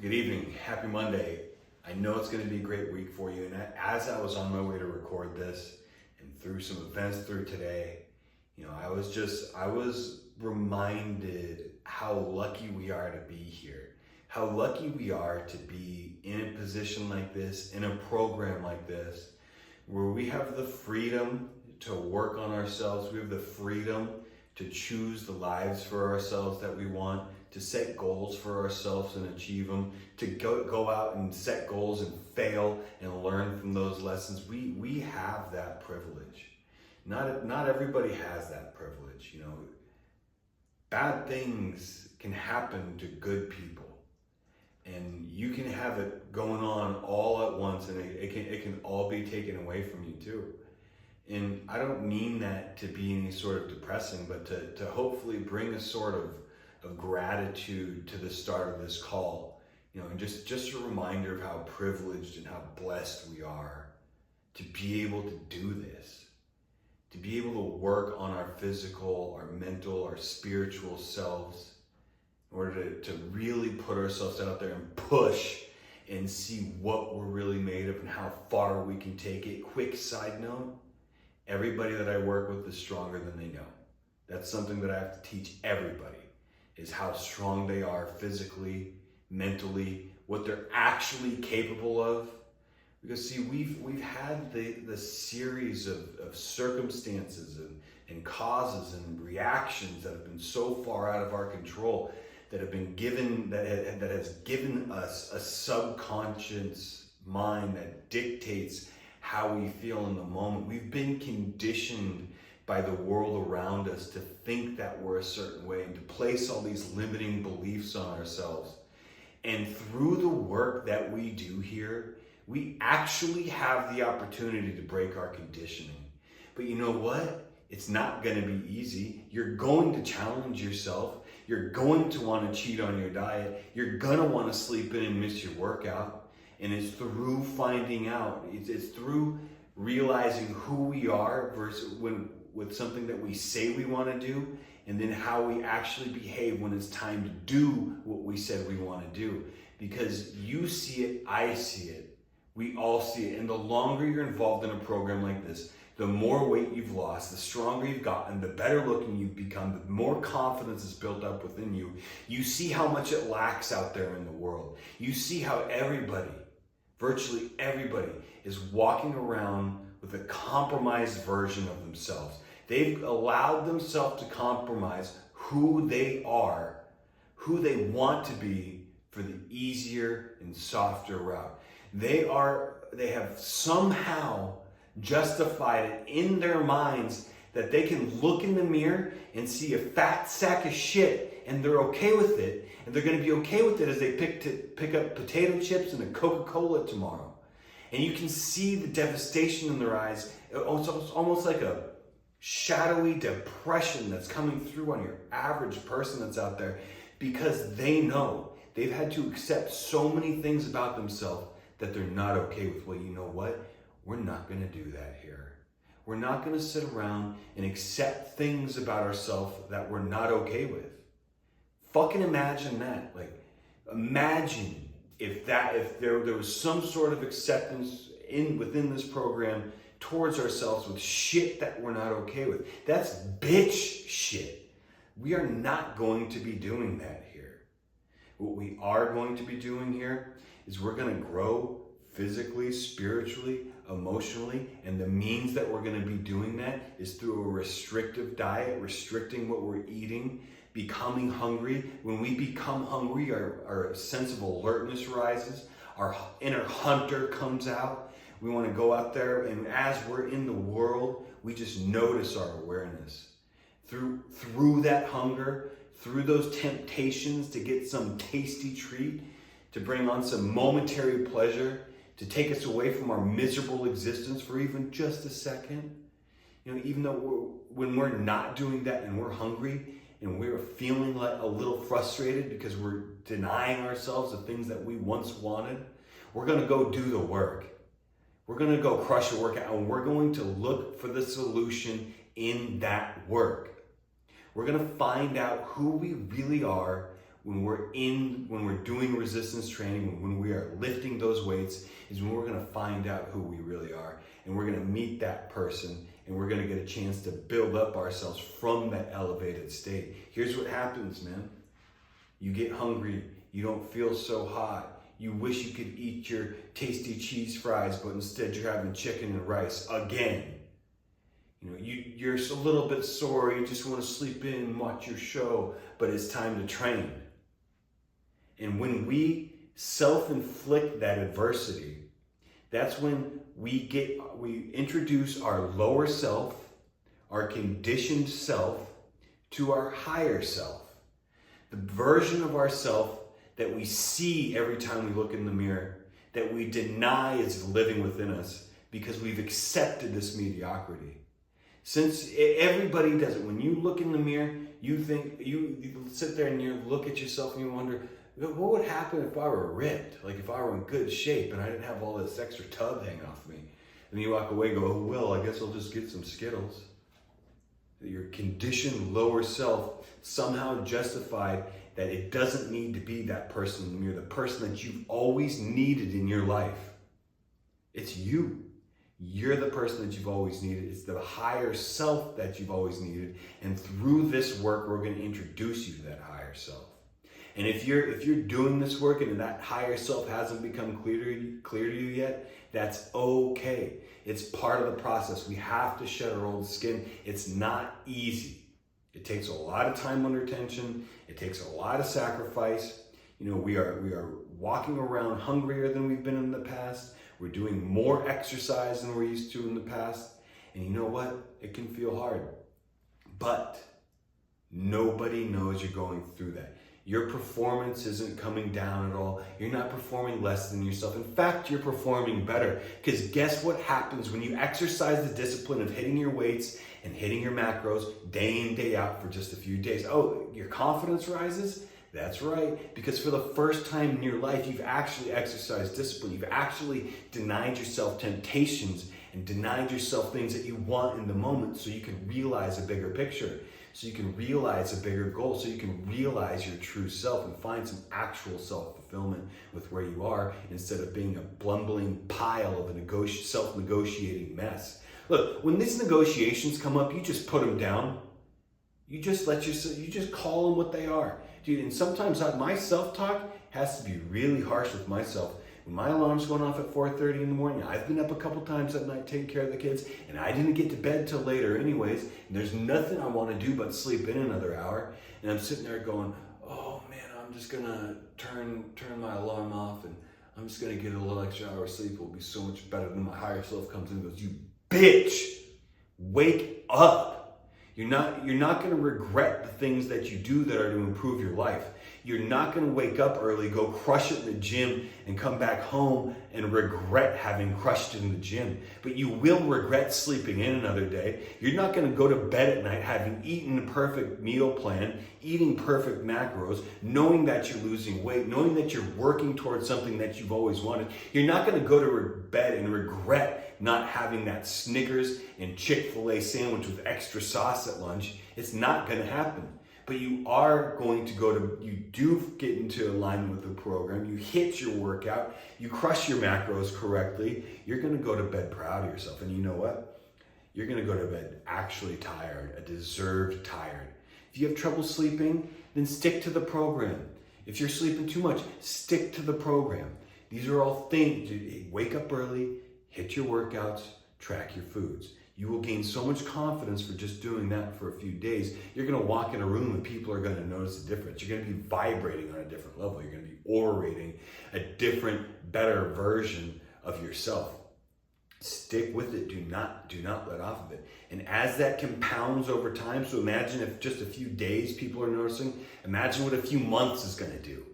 Good evening. Happy Monday. I know it's going to be a great week for you. And as I was on my way to record this and through some events through today, I was reminded how lucky we are to be here. How lucky we are to be in a position like this, in a program like this, where we have the freedom to work on ourselves. We have the freedom to choose the lives for ourselves that we want, to set goals for ourselves and achieve them, to go out and set goals and fail and learn from those lessons. We have that privilege. Not everybody has that privilege. Bad things can happen to good people, and you can have it going on all at once, and it can all be taken away from you too. And I don't mean that to be any sort of depressing, but to hopefully bring a sort of gratitude to the start of this call, and just a reminder of how privileged and how blessed we are to be able to do this, to be able to work on our physical, our mental, our spiritual selves in order to really put ourselves out there and push and see what we're really made of and how far we can take it. Quick side note, everybody that I work with is stronger than they know. That's something that I have to teach everybody, is how strong they are physically, mentally, what they're actually capable of. Because see, we've had the series of circumstances and causes and reactions that have been so far out of our control, that have been given, that has given us a subconscious mind that dictates how we feel in the moment. We've been conditioned by the world around us to think that we're a certain way and to place all these limiting beliefs on ourselves. And through the work that we do here, we actually have the opportunity to break our conditioning. But you know what? It's not going to be easy. You're going to challenge yourself. You're going to want to cheat on your diet. You're going to want to sleep in and miss your workout. And it's through finding out, it's through realizing who we are versus with something that we say we want to do, and then how we actually behave when it's time to do what we said we want to do. Because you see it, I see it, we all see it. And the longer you're involved in a program like this, the more weight you've lost, the stronger you've gotten, the better looking you've become, the more confidence is built up within you. You see how much it lacks out there in the world. You see how everybody, virtually everybody, is walking around with a compromised version of themselves. They've allowed themselves to compromise who they are, who they want to be, for the easier and softer route. They have somehow justified it in their minds that they can look in the mirror and see a fat sack of shit, and they're okay with it. And they're going to be okay with it as they pick up potato chips and a Coca-Cola tomorrow. And you can see the devastation in their eyes. It's almost like a shadowy depression that's coming through on your average person that's out there, because they know they've had to accept so many things about themselves that they're not okay with. Well, you know what? We're not going to do that here. We're not going to sit around and accept things about ourselves that we're not okay with. Fucking imagine that. Like, imagine if there was some sort of acceptance within this program towards ourselves with shit that we're not okay with. That's bitch shit. We are not going to be doing that here. What we are going to be doing here is we're going to grow physically, spiritually, emotionally, and the means that we're going to be doing that is through a restrictive diet, restricting what we're eating, becoming hungry. When we become hungry, our sense of alertness rises, our inner hunter comes out. We want to go out there, and as we're in the world, we just notice our awareness. Through that hunger, through those temptations to get some tasty treat, to bring on some momentary pleasure, to take us away from our miserable existence for even just a second. Even though when we're not doing that and we're hungry and we're feeling like a little frustrated because we're denying ourselves the things that we once wanted, we're going to go do the work. We're going to go crush a workout, and we're going to look for the solution in that work. We're going to find out who we really are, when we're doing resistance training, when we are lifting those weights, is when we're gonna find out who we really are. And we're gonna meet that person, and we're gonna get a chance to build up ourselves from that elevated state. Here's what happens, man. You get hungry, you don't feel so hot. You wish you could eat your tasty cheese fries, but instead you're having chicken and rice again. You know, you're a little bit sore, you just want to sleep in and watch your show, but it's time to train. And when we self-inflict that adversity, that's when we introduce our lower self, our conditioned self, to our higher self. The version of ourself that we see every time we look in the mirror, that we deny is living within us because we've accepted this mediocrity. Since everybody does it, when you look in the mirror, you think, you sit there and you look at yourself and you wonder, what would happen if I were ripped? Like if I were in good shape and I didn't have all this extra tub hanging off me. And you walk away and go, oh, well, I guess I'll just get some Skittles. Your conditioned lower self somehow justified that it doesn't need to be that person in the mirror, the person that you've always needed in your life. It's you. You're the person that you've always needed. It's the higher self that you've always needed. And through this work, we're going to introduce you to that higher self. And if you're doing this work and that higher self hasn't become clear to you yet, that's okay. It's part of the process. We have to shed our old skin. It's not easy. It takes a lot of time under tension. It takes a lot of sacrifice. You know, we are walking around hungrier than we've been in the past. We're doing more exercise than we're used to in the past. And you know what? It can feel hard. But nobody knows you're going through that. Your performance isn't coming down at all. You're not performing less than yourself. In fact, you're performing better. Because guess what happens when you exercise the discipline of hitting your weights and hitting your macros day in, day out for just a few days? Oh, your confidence rises? That's right. Because for the first time in your life, you've actually exercised discipline. You've actually denied yourself temptations and denied yourself things that you want in the moment so you can realize a bigger picture. So you can realize a bigger goal, so you can realize your true self and find some actual self-fulfillment with where you are instead of being a blumbling pile of a self-negotiating mess. Look, when these negotiations come up, you just put them down. You just call them what they are. Dude, and sometimes my self-talk has to be really harsh with myself. When my alarm's going off at 4:30 in the morning, I've been up a couple times at night taking care of the kids, and I didn't get to bed till later anyways, and there's nothing I want to do but sleep in another hour, and I'm sitting there going, oh man, I'm just gonna turn my alarm off, and I'm just gonna get a little extra hour of sleep. It'll be so much better. Than my higher self comes in and goes, you bitch, wake up. You're not gonna regret the things that you do that are to improve your life. You're not going to wake up early, go crush it in the gym, and come back home and regret having crushed it in the gym. But you will regret sleeping in another day. You're not going to go to bed at night having eaten a perfect meal plan, eating perfect macros, knowing that you're losing weight, knowing that you're working towards something that you've always wanted. You're not going to go to bed and regret not having that Snickers and Chick-fil-A sandwich with extra sauce at lunch. It's not going to happen. But you are going to you do get into alignment with the program, you hit your workout, you crush your macros correctly, you're going to go to bed proud of yourself. And you know what? You're going to go to bed actually tired, a deserved tired. If you have trouble sleeping, then stick to the program. If you're sleeping too much, stick to the program. These are all things. Wake up early, hit your workouts, track your foods. You will gain so much confidence for just doing that for a few days. You're going to walk in a room and people are going to notice the difference. You're going to be vibrating on a different level. You're going to be orating a different, better version of yourself. Stick with it. Do not let off of it. And as that compounds over time, so imagine if just a few days people are noticing, imagine what a few months is going to do.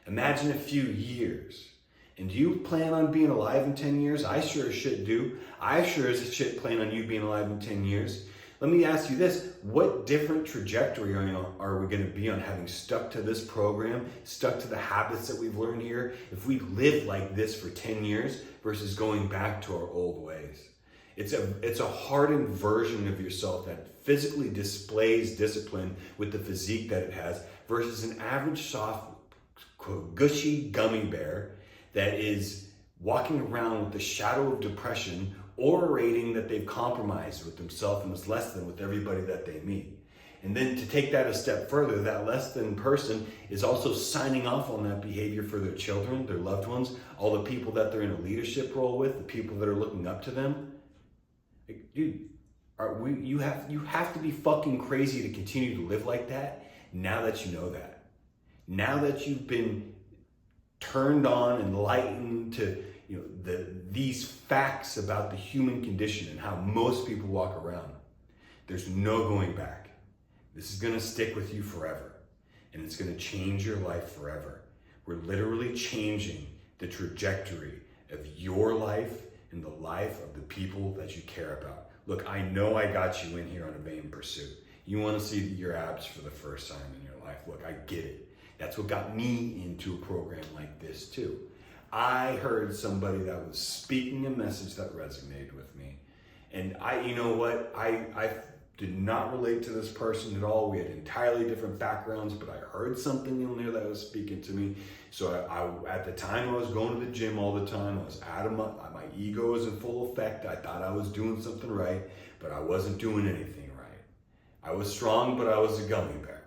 Imagine a few years. And do you plan on being alive in 10 years? I sure as shit do. I sure as shit plan on you being alive in 10 years. Let me ask you this. What different trajectory are we going to be on having stuck to this program, stuck to the habits that we've learned here, if we live like this for 10 years versus going back to our old ways? It's a hardened version of yourself that physically displays discipline with the physique that it has versus an average soft, gushy gummy bear that is walking around with the shadow of depression, orating that they've compromised with themselves and is less than with everybody that they meet. And then to take that a step further, that less than person is also signing off on that behavior for their children, their loved ones, all the people that they're in a leadership role with, the people that are looking up to them. Like, dude, you have to be fucking crazy to continue to live like that now that you know that. Now that you've been turned on, enlightened to these facts about the human condition and how most people walk around, there's no going back. This is gonna stick with you forever, and it's gonna change your life forever. We're literally changing the trajectory of your life and the life of the people that you care about. Look, I know I got you in here on a vain pursuit. You wanna see your abs for the first time in your life. Look, I get it. That's what got me into a program like this too. I heard somebody that was speaking a message that resonated with me. And you know what? I did not relate to this person at all. We had entirely different backgrounds, but I heard something in there that was speaking to me. So I at the time, I was going to the gym all the time. I was out of my ego was in full effect. I thought I was doing something right, but I wasn't doing anything right. I was strong, but I was a gummy bear.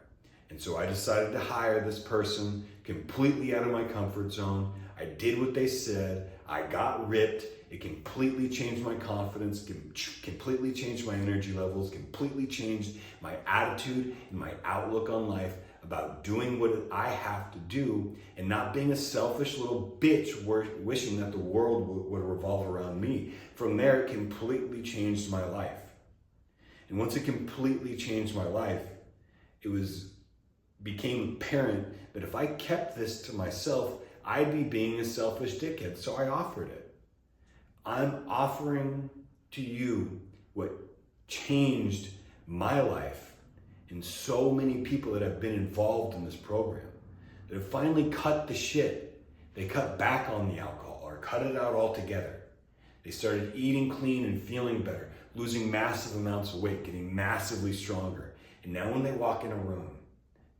And so I decided to hire this person completely out of my comfort zone. I did what they said. I got ripped. It completely changed my confidence, completely changed my energy levels, completely changed my attitude and my outlook on life about doing what I have to do and not being a selfish little bitch wishing that the world would revolve around me. From there, it completely changed my life. And once it completely changed my life, it became apparent that if I kept this to myself, I'd be being a selfish dickhead. So I offered it. I'm offering to you what changed my life and so many people that have been involved in this program that have finally cut the shit. They cut back on the alcohol or cut it out altogether. They started eating clean and feeling better, losing massive amounts of weight, getting massively stronger. And now when they walk in a room,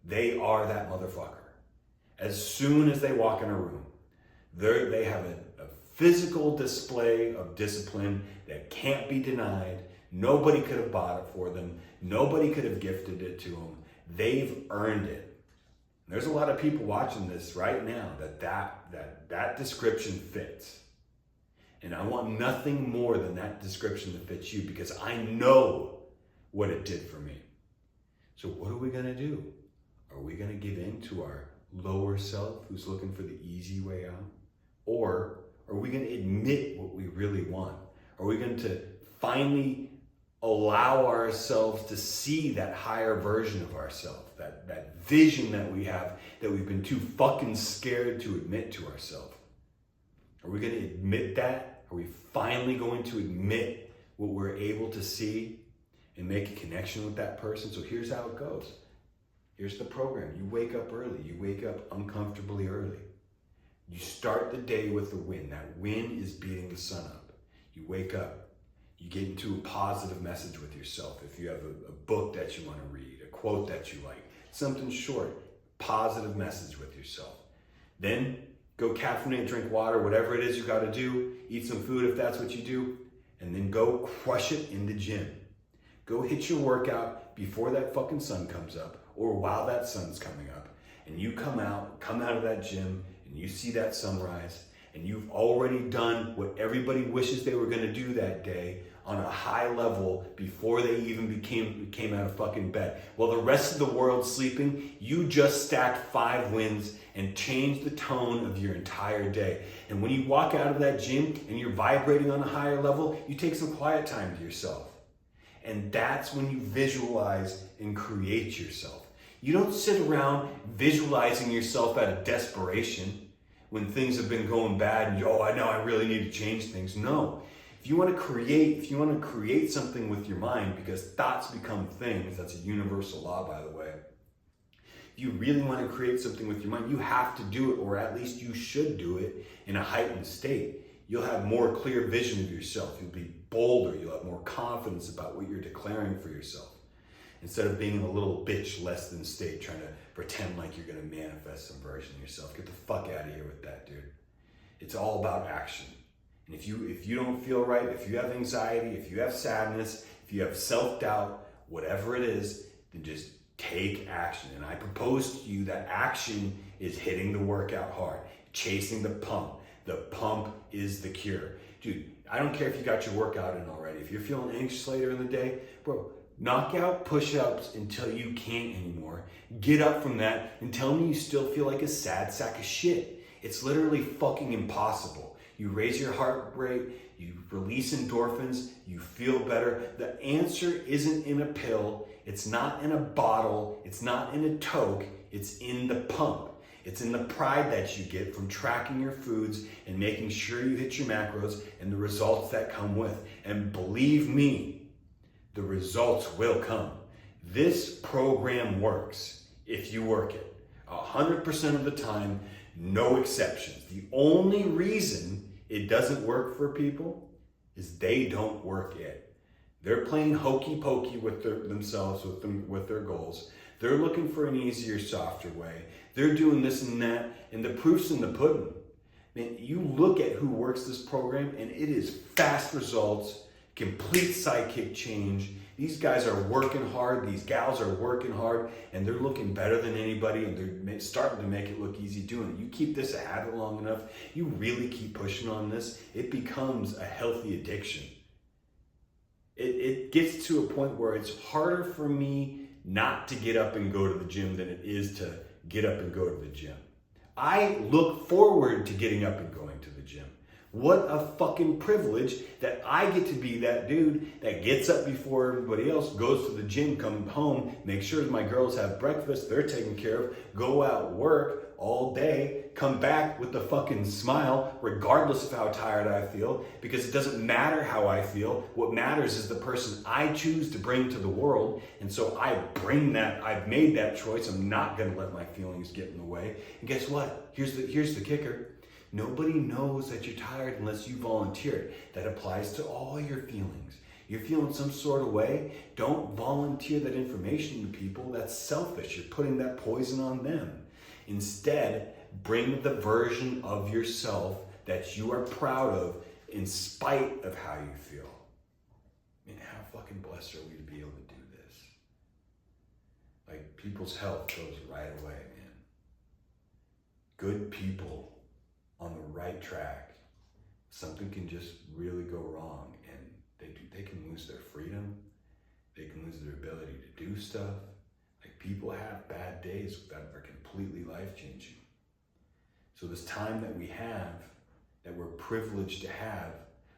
they are that motherfucker. As soon as they walk in a room, they have a physical display of discipline that can't be denied. Nobody could have bought it for them. Nobody could have gifted it to them. They've earned it. And there's a lot of people watching this right now that description fits. And I want nothing more than that description to fit you because I know what it did for me. So what are we gonna do? Are we gonna give in to our lower self who's looking for the easy way out? Or are we going to admit what we really want? Are we going to finally allow ourselves to see that higher version of ourselves, that vision that we have that we've been too fucking scared to admit to ourselves? Are we going to admit that? Are we finally going to admit what we're able to see and make a connection with that person? So here's how it goes. Here's the program. You wake up early. You wake up uncomfortably early. You start the day with a win. That win is beating the sun up. You wake up. You get into a positive message with yourself. If you have a book that you want to read, a quote that you like, something short, positive message with yourself. Then go caffeinate, drink water, whatever it is you got to do. Eat some food if that's what you do. And then go crush it in the gym. Go hit your workout before that fucking sun comes up or while that sun's coming up. And you come out of that gym and you see that sunrise and you've already done what everybody wishes they were going to do that day on a high level before they even came out of fucking bed. While the rest of the world's sleeping, you just stacked 5 wins and changed the tone of your entire day. And when you walk out of that gym and you're vibrating on a higher level, you take some quiet time to yourself. And that's when you visualize and create yourself. You don't sit around visualizing yourself out of desperation when things have been going bad and I know I really need to change things. No. If you want to create something with your mind, because thoughts become things, that's a universal law, by the way. If you really want to create something with your mind, you have to do it, or at least you should do it in a heightened state. You'll have more clear vision of yourself. You'll be bolder. You'll have more confidence about what you're declaring for yourself. Instead of being a little bitch less than state trying to pretend like you're going to manifest some version of yourself. Get the fuck out of here with that, dude. It's all about action. And if you don't feel right, if you have anxiety, if you have sadness, if you have self-doubt, whatever it is, then just take action. And I propose to you that action is hitting the workout hard, chasing the pump. The pump is the cure. Dude, I don't care if you got your workout in already. If you're feeling anxious later in the day, bro, knock out push-ups until you can't anymore. Get up from that and tell me you still feel like a sad sack of shit. It's literally fucking impossible. You raise your heart rate, you release endorphins, you feel better. The answer isn't in a pill, it's not in a bottle, it's not in a toke, it's in the pump. It's in the pride that you get from tracking your foods and making sure you hit your macros and the results that come with. And believe me, the results will come. This program works if you work it. 100% of the time, no exceptions. The only reason it doesn't work for people is they don't work it. They're playing hokey pokey with themselves, with their goals. They're looking for an easier, softer way. They're doing this and that, and the proof's in the pudding. Man, you look at who works this program, and it is fast results, complete psychic change. These guys are working hard, these gals are working hard, and they're looking better than anybody, and they're starting to make it look easy doing it. You keep this a habit long enough, you really keep pushing on this, it becomes a healthy addiction. It gets to a point where it's harder for me not to get up and go to the gym than it is to get up and go to the gym. I look forward to getting up and going to the gym. What a fucking privilege that I get to be that dude that gets up before everybody else, goes to the gym, comes home, make sure my girls have breakfast, they're taken care of, go out, work all day, come back with a fucking smile, regardless of how tired I feel, because it doesn't matter how I feel. What matters is the person I choose to bring to the world. And so I bring that, I've made that choice. I'm not gonna let my feelings get in the way. And guess what? Here's the kicker. Nobody knows that you're tired unless you volunteer. That applies to all your feelings. You're feeling some sort of way, don't volunteer that information to people. That's selfish. You're putting that poison on them. Instead, bring the version of yourself that you are proud of in spite of how you feel. I mean, how fucking blessed are we to be able to do this? Like, people's health goes right away, man. Good people on the right track, something can just really go wrong, and they can lose their freedom, they can lose their ability to do stuff. Like, people have bad days that are completely life-changing. So this time that we have, that we're privileged to have,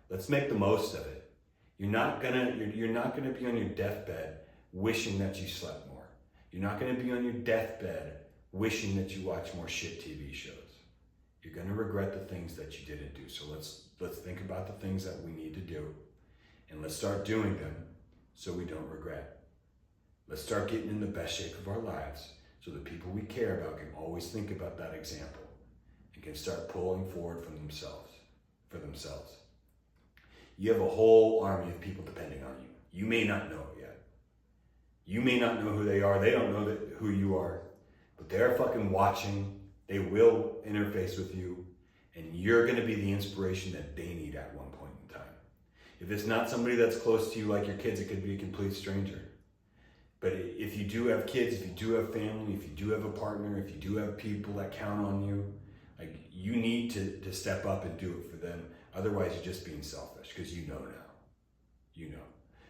let's make the most of it. You're not gonna be on your deathbed wishing that you slept more. You're not gonna be on your deathbed wishing that you watch more shit TV shows. You're gonna regret the things that you didn't do. So let's think about the things that we need to do, and let's start doing them so we don't regret. Let's start getting in the best shape of our lives so the people we care about can always think about that example and can start pulling forward for themselves. You have a whole army of people depending on you. You may not know it yet. You may not know who they are. They don't know who you are, but they're fucking watching. They will interface with you, and you're gonna be the inspiration that they need at one point in time. If it's not somebody that's close to you like your kids, it could be a complete stranger. But if you do have kids, if you do have family, if you do have a partner, if you do have people that count on you, like, you need to step up and do it for them. Otherwise, you're just being selfish, because you know now. You know.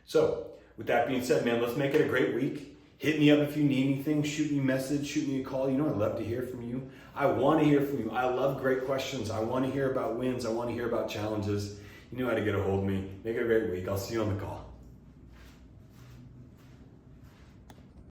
So, with that being said, man, let's make it a great week. Hit me up if you need anything. Shoot me a message, shoot me a call. You know, I'd love to hear from you. I want to hear from you. I love great questions. I want to hear about wins. I want to hear about challenges. You know how to get a hold of me. Make it a great week. I'll see you on the call.